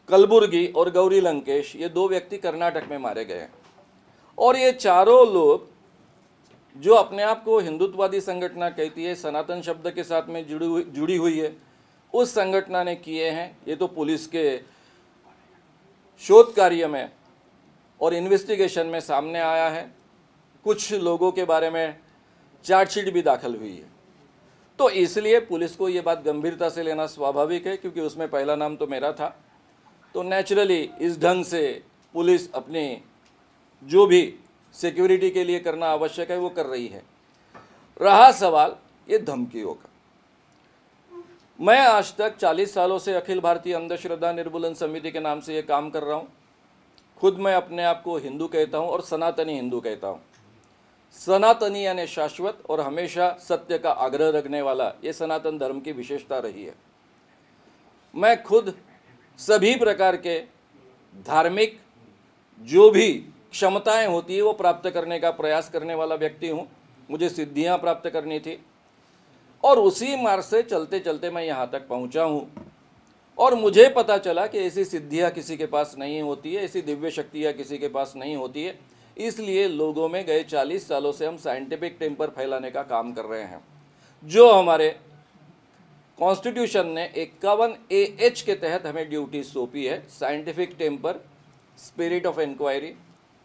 कलबुर्गी और गौरी लंकेश, ये 2 व्यक्ति कर्नाटक में मारे गए हैं. और ये चारों लोग जो अपने आप को हिंदुत्ववादी संगठन कहती है, सनातन शब्द के साथ में जुड़ी हुई है, उस संगठन ने किए हैं. ये तो पुलिस के शोध कार्य में और इन्वेस्टिगेशन में सामने आया है. कुछ लोगों के बारे में चार्जशीट भी दाखिल हुई है. तो इसलिए पुलिस को ये बात गंभीरता से लेना स्वाभाविक है, क्योंकि उसमें पहला नाम तो मेरा था. तो नेचुरली इस ढंग से पुलिस अपनी जो भी सिक्योरिटी के लिए करना आवश्यक है वो कर रही है. रहा सवाल ये धमकियों का, मैं आज तक 40 सालों से अखिल भारतीय अंधश्रद्धा निर्मूलन समिति के नाम से ये काम कर रहा हूँ. खुद मैं अपने आप को हिंदू कहता हूँ और सनातनी हिंदू कहता हूँ. सनातनी यानी शाश्वत और हमेशा सत्य का आग्रह रखने वाला, ये सनातन धर्म की विशेषता रही है. मैं खुद सभी प्रकार के धार्मिक जो भी क्षमताएं होती है वो प्राप्त करने का प्रयास करने वाला व्यक्ति हूँ. मुझे सिद्धियाँ प्राप्त करनी थी और उसी मार्ग से चलते चलते मैं यहाँ तक पहुँचा हूँ. और मुझे पता चला कि ऐसी सिद्धियाँ किसी के पास नहीं होती है, ऐसी दिव्य शक्तियाँ किसी के पास नहीं होती है. इसलिए लोगों में गए 40 सालों से हम साइंटिफिक टेम्पर फैलाने का काम कर रहे हैं. जो हमारे कॉन्स्टिट्यूशन ने 51AH के तहत हमें ड्यूटी सौंपी है, scientific temper, spirit of inquiry,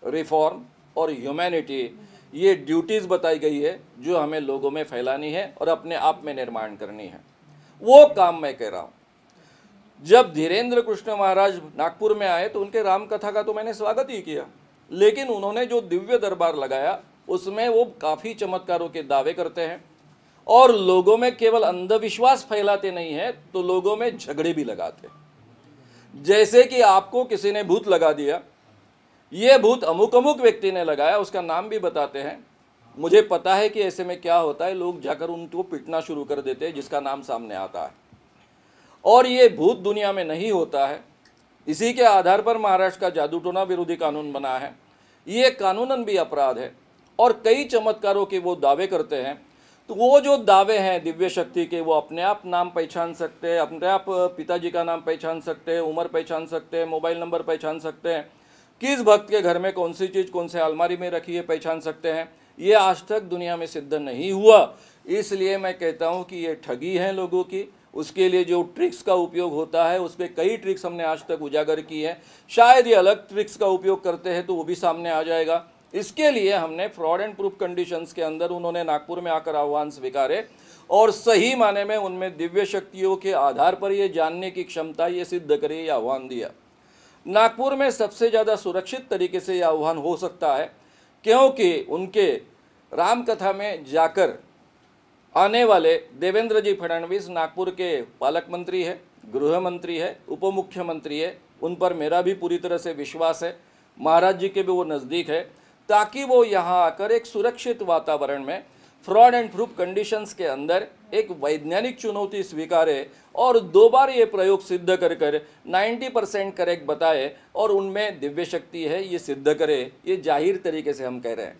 reform और ह्यूमैनिटी, ये ड्यूटीज़ बताई गई है जो हमें लोगों में फैलानी है और अपने आप में निर्माण करनी है. वो काम मैं कह रहा हूँ. जब धीरेन्द्र कृष्ण महाराज नागपुर में आए तो उनके राम कथा का तो मैंने स्वागत ही किया, लेकिन उन्होंने जो दिव्य दरबार लगाया उसमें वो काफ़ी चमत्कारों के दावे करते हैं और लोगों में केवल अंधविश्वास फैलाते नहीं हैं, तो लोगों में झगड़े भी लगाते हैं. जैसे कि आपको किसी ने भूत लगा दिया, ये भूत अमुक अमुक व्यक्ति ने लगाया, उसका नाम भी बताते हैं. मुझे पता है कि ऐसे में क्या होता है, लोग जाकर उनको पीटना शुरू कर देते हैं जिसका नाम सामने आता है. और ये भूत दुनिया में नहीं होता है. इसी के आधार पर महाराष्ट्र का जादू टोना विरोधी कानून बना है. ये कानूनन भी अपराध है और कई चमत्कारों के वो दावे करते हैं. तो वो जो दावे हैं दिव्य शक्ति के, वो अपने आप नाम पहचान सकते हैं, अपने आप पिताजी का नाम पहचान सकते हैं, उम्र पहचान सकते हैं, मोबाइल नंबर पहचान सकते हैं, किस भक्त के घर में कौन सी चीज़ कौन से अलमारी में रखी है पहचान सकते हैं. ये आज तक दुनिया में सिद्ध नहीं हुआ. इसलिए मैं कहता हूँ कि ये ठगी है लोगों की. उसके लिए जो ट्रिक्स का उपयोग होता है, उस पर कई ट्रिक्स हमने आज तक उजागर की है. शायद ये अलग ट्रिक्स का उपयोग करते हैं तो वो भी सामने आ जाएगा. इसके लिए हमने फ्रॉड एंड प्रूफ कंडीशंस के अंदर उन्होंने नागपुर में आकर आह्वान स्वीकारे और सही माने में उनमें दिव्य शक्तियों के आधार पर ये जानने की क्षमता, ये सिद्ध करे, ये आह्वान दिया. नागपुर में सबसे ज़्यादा सुरक्षित तरीके से यह आह्वान हो सकता है, क्योंकि उनके रामकथा में जाकर आने वाले देवेंद्र जी फडणवीस नागपुर के पालक मंत्री है, गृह मंत्री है, उप मुख्यमंत्री है. उन पर मेरा भी पूरी तरह से विश्वास है. महाराज जी के भी वो नज़दीक है, ताकि वो यहाँ आकर एक सुरक्षित वातावरण में फ्रॉड एंड प्रूफ कंडीशंस के अंदर एक वैज्ञानिक चुनौती स्वीकारे और 2 बार ये प्रयोग सिद्ध कर 90% करेक्ट बताए और उनमें दिव्य शक्ति है ये सिद्ध करे. ये जाहिर तरीके से हम कह रहे हैं.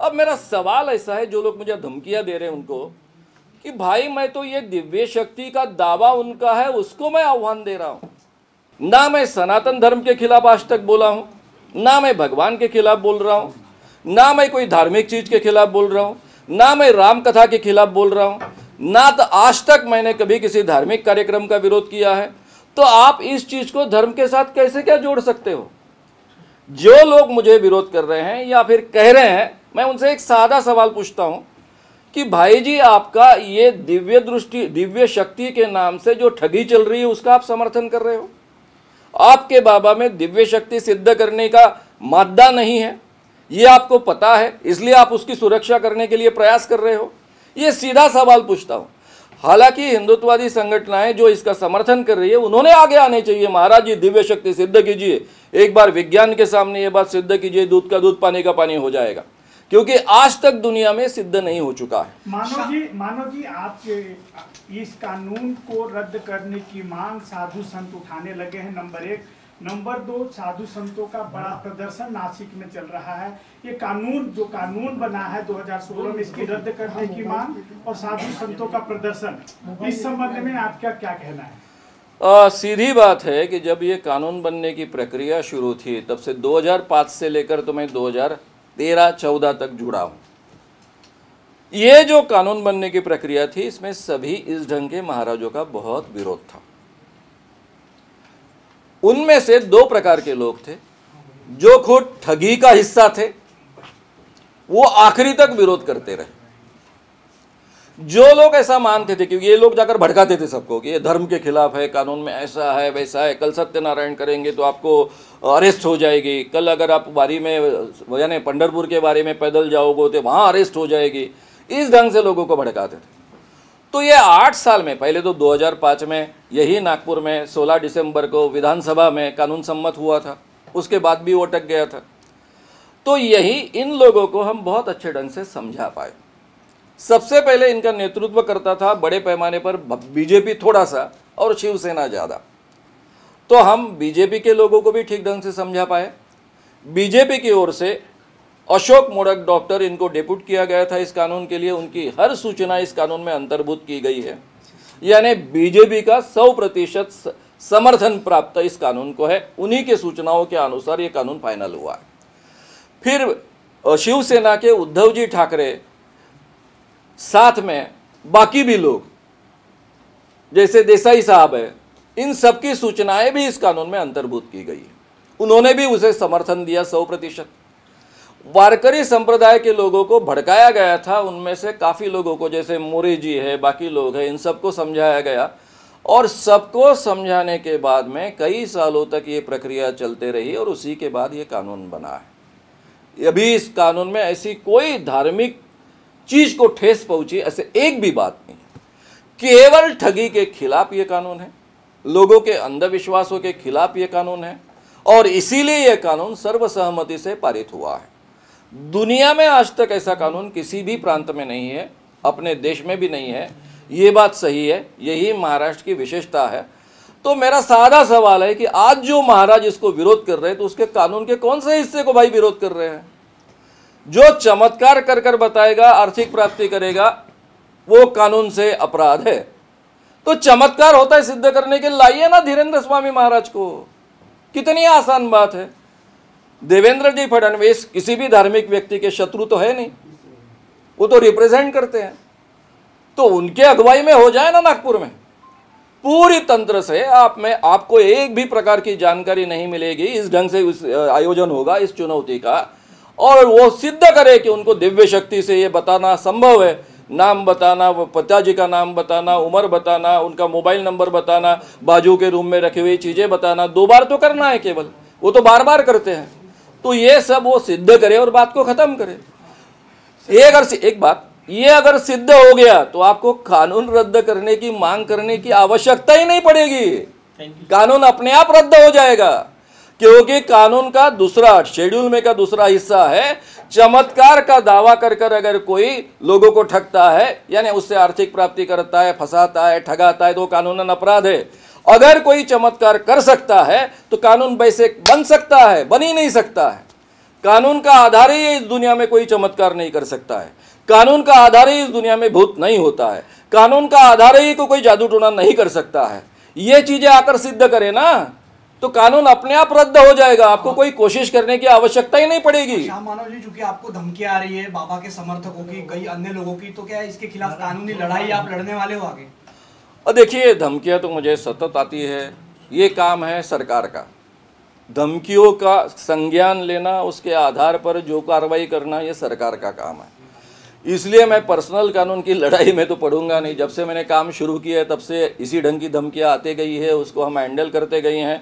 अब मेरा सवाल ऐसा है, जो लोग मुझे धमकियाँ दे रहे हैं उनको, कि भाई मैं तो ये दिव्य शक्ति का दावा उनका है उसको मैं आह्वान दे रहा हूँ ना. मैं सनातन धर्म के खिलाफ आज तक बोला हूँ, ना मैं भगवान के खिलाफ बोल रहा हूँ, ना मैं कोई धार्मिक चीज के खिलाफ बोल रहा हूँ, ना मैं राम कथा के खिलाफ बोल रहा हूँ, ना तो आज तक मैंने कभी किसी धार्मिक कार्यक्रम का विरोध किया है। तो आप इस चीज को धर्म के साथ कैसे क्या जोड़ सकते हो? जो लोग मुझे विरोध कर रहे हैं या फिर कह रहे हैं, मैं उनसे एक सादा सवाल पूछता हूं कि भाई जी, आपका ये दिव्य दृष्टि, दिव्य शक्ति के नाम से जो ठगी चल रही है उसका आप समर्थन कर रहे हो। आपके बाबा में दिव्य शक्ति सिद्ध करने का मादा नहीं है, ये आपको पता है, इसलिए आप उसकी सुरक्षा करने के लिए प्रयास कर रहे हो। ये सीधा सवाल पूछता हूं। हालांकि हिंदुत्ववादी संगठनाएं जो इसका समर्थन कर रही है, उन्होंने आगे आने चाहिए। महाराज जी, दिव्य शक्ति सिद्ध कीजिए, एक बार विज्ञान के सामने ये बात सिद्ध कीजिए, दूध का दूध पानी का पानी हो जाएगा, क्योंकि आज तक दुनिया में सिद्ध नहीं हो चुका है।
मानो जी आप इस कानून को रद्द करने की मांग साधु संत उठाने लगे हैं, नंबर 1। नंबर 2, साधु संतों का बड़ा प्रदर्शन नासिक में चल रहा है। ये जो कानून बना है 2016 में, इसकी रद्द करने की मांग और साधु संतों का प्रदर्शन, इस संबंध में आपका क्या कहना है?
सीधी बात है कि जब ये कानून बनने की प्रक्रिया शुरू थी, तब से 2005 से लेकर तो मैं 2013-14 तक जुड़ा हूँ। ये जो कानून बनने की प्रक्रिया थी, इसमें सभी इस ढंग के महाराजों का बहुत विरोध था। उनमें से 2 प्रकार के लोग थे, जो खुद ठगी का हिस्सा थे, वो आखिरी तक विरोध करते रहे। जो लोग ऐसा मानते थे, क्योंकि ये लोग जाकर भड़काते थे सबको कि ये धर्म के खिलाफ है, कानून में ऐसा है वैसा है, कल सत्यनारायण करेंगे तो आपको अरेस्ट हो जाएगी, कल अगर आप बारी में यानी पंढरपुर के बारे में पैदल जाओगे तो वहाँ अरेस्ट हो जाएगी, इस ढंग से लोगों को भड़काते थे। तो ये 8 साल में, पहले तो 2005 में यही नागपुर में 16 दिसंबर को विधानसभा में कानून सम्मत हुआ था, उसके बाद भी वो अटक गया था। तो यही इन लोगों को हम बहुत अच्छे ढंग से समझा पाए। सबसे पहले इनका नेतृत्व करता था बड़े पैमाने पर बीजेपी थोड़ा सा और शिवसेना ज़्यादा। तो हम बीजेपी के लोगों को भी ठीक ढंग से समझा पाए। बीजेपी की ओर से अशोक मोडक डॉक्टर, इनको डेप्यूट किया गया था इस कानून के लिए, उनकी हर सूचना इस कानून में अंतर्भूत की गई है। यानी बीजेपी का 100% समर्थन प्राप्त इस कानून को है, उन्हीं के सूचनाओं के अनुसार ये कानून फाइनल हुआ है। फिर शिवसेना के उद्धव जी ठाकरे, साथ में बाकी भी लोग जैसे देसाई साहब है, इन सबकी सूचनाएं भी इस कानून में अंतर्भूत की गई है, उन्होंने भी उसे समर्थन दिया 100%। वारकरी संप्रदाय के लोगों को भड़काया गया था, उनमें से काफ़ी लोगों को, जैसे मोरे जी है, बाकी लोग हैं, इन सबको समझाया गया और सबको समझाने के बाद में कई सालों तक ये प्रक्रिया चलते रही और उसी के बाद ये कानून बना है। अभी इस कानून में ऐसी कोई धार्मिक चीज़ को ठेस पहुंची ऐसे एक भी बात नहीं है। केवल ठगी के खिलाफ ये कानून है, लोगों के अंधविश्वासों के खिलाफ ये कानून है और इसीलिए यह कानून सर्वसहमति से पारित हुआ है। दुनिया में आज तक ऐसा कानून किसी भी प्रांत में नहीं है, अपने देश में भी नहीं है, ये बात सही है, यही महाराष्ट्र की विशेषता है। तो मेरा सादा सवाल है कि आज जो महाराज इसको विरोध कर रहे हैं, तो उसके कानून के कौन से हिस्से को भाई विरोध कर रहे हैं? जो चमत्कार कर कर बताएगा, आर्थिक प्राप्ति करेगा, वो कानून से अपराध है। तो चमत्कार होता है सिद्ध करने के, लाइए ना धीरेन्द्र स्वामी महाराज को, कितनी आसान बात है। देवेंद्र जी फडणवीस किसी भी धार्मिक व्यक्ति के शत्रु तो है नहीं, वो तो रिप्रेजेंट करते हैं, तो उनके अगुवाई में हो जाए ना नागपुर में, पूरी तंत्र से आपको एक भी प्रकार की जानकारी नहीं मिलेगी। इस ढंग से आयोजन होगा इस चुनौती का, और वो सिद्ध करे कि उनको दिव्य शक्ति से ये बताना संभव है, नाम बताना, पिताजी का नाम बताना, उम्र बताना, उनका मोबाइल नंबर बताना, बाजू के रूम में रखी हुई चीज़ें बताना, 2 बार तो करना है केवल, वो तो बार बार करते हैं। तो ये सब वो सिद्ध करे और बात को खत्म करे। एक बात, ये अगर सिद्ध हो गया तो आपको कानून रद्द करने की मांग करने की आवश्यकता ही नहीं पड़ेगी, कानून अपने आप रद्द हो जाएगा, क्योंकि कानून का दूसरा शेड्यूल में का दूसरा हिस्सा है, चमत्कार का दावा कर कर अगर कोई लोगों को ठगता है, यानी उससे आर्थिक प्राप्ति करता है, फंसाता है, ठगाता है, तो कानूनन अपराध है। अगर कोई चमत्कार कर सकता है तो कानून वैसे बन सकता है, बन ही नहीं सकता है। कानून का आधार ही इस दुनिया में कोई चमत्कार नहीं कर सकता है, कानून का आधार ही इस दुनिया में भूत नहीं होता है, कानून का आधार ही को कोई जादू टोना नहीं कर सकता है। ये चीजें आकर सिद्ध करे ना, तो कानून अपने आप रद्द हो जाएगा, आपको कोई कोशिश करने की आवश्यकता ही नहीं पड़ेगी।
श्याम मानव जी, चूंकि आपको धमकियां आ रही है बाबा के समर्थकों की, कई अन्य लोगों की, तो क्या इसके खिलाफ कानूनी लड़ाई आप लड़ने वाले हो आगे?
और देखिए, धमकियां तो मुझे सतत आती है, ये काम है सरकार का। धमकियों का संज्ञान लेना, उसके आधार पर जो कार्रवाई करना, ये सरकार का काम है। इसलिए मैं पर्सनल कानून की लड़ाई में तो पढ़ूंगा नहीं। जब से मैंने काम शुरू किया है तब से इसी ढंग की धमकियां आते गई है, उसको हम हैंडल करते गए हैं।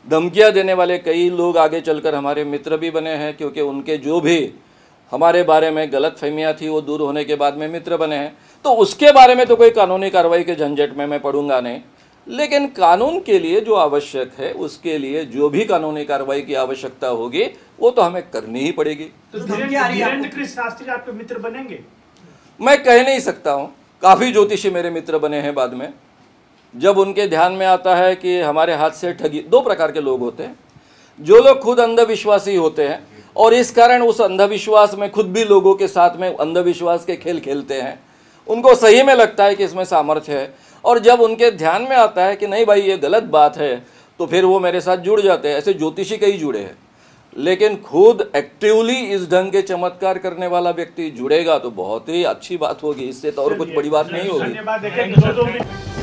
धमकियां देने वाले कई लोग आगे चलकर हमारे मित्र भी बने हैं, क्योंकि उनके जो भी हमारे बारे में गलतफहमियां थी वो दूर होने के बाद में मित्र बने हैं। तो उसके बारे में तो कोई कानूनी कार्रवाई के झंझट में मैं पढ़ूंगा नहीं, लेकिन कानून के लिए जो आवश्यक है, उसके लिए जो भी कानूनी कार्रवाई की आवश्यकता होगी वो तो हमें करनी ही पड़ेगी।
तो
धमकी आ रही है
धीरेन्द्र कृष्ण शास्त्री आपके मित्र बनेंगे?
मैं कह नहीं सकता हूँ, काफ़ी ज्योतिषी मेरे मित्र बने हैं बाद में। जब उनके ध्यान में आता है कि हमारे हाथ से ठगी, दो प्रकार के लोग होते हैं, जो लोग खुद अंधविश्वासी होते हैं और इस कारण उस अंधविश्वास में खुद भी लोगों के साथ में अंधविश्वास के खेल खेलते हैं, उनको सही में लगता है कि इसमें सामर्थ्य है, और जब उनके ध्यान में आता है कि नहीं भाई ये गलत बात है, तो फिर वो मेरे साथ जुड़ जाते हैं। ऐसे ज्योतिषी कई जुड़े हैं, लेकिन खुद एक्टिवली इस ढंग के चमत्कार करने वाला व्यक्ति जुड़ेगा तो बहुत ही अच्छी बात होगी, इससे तो और कुछ बड़ी बात नहीं होगी।
धन्यवाद। देखिए, 2-2 मिनट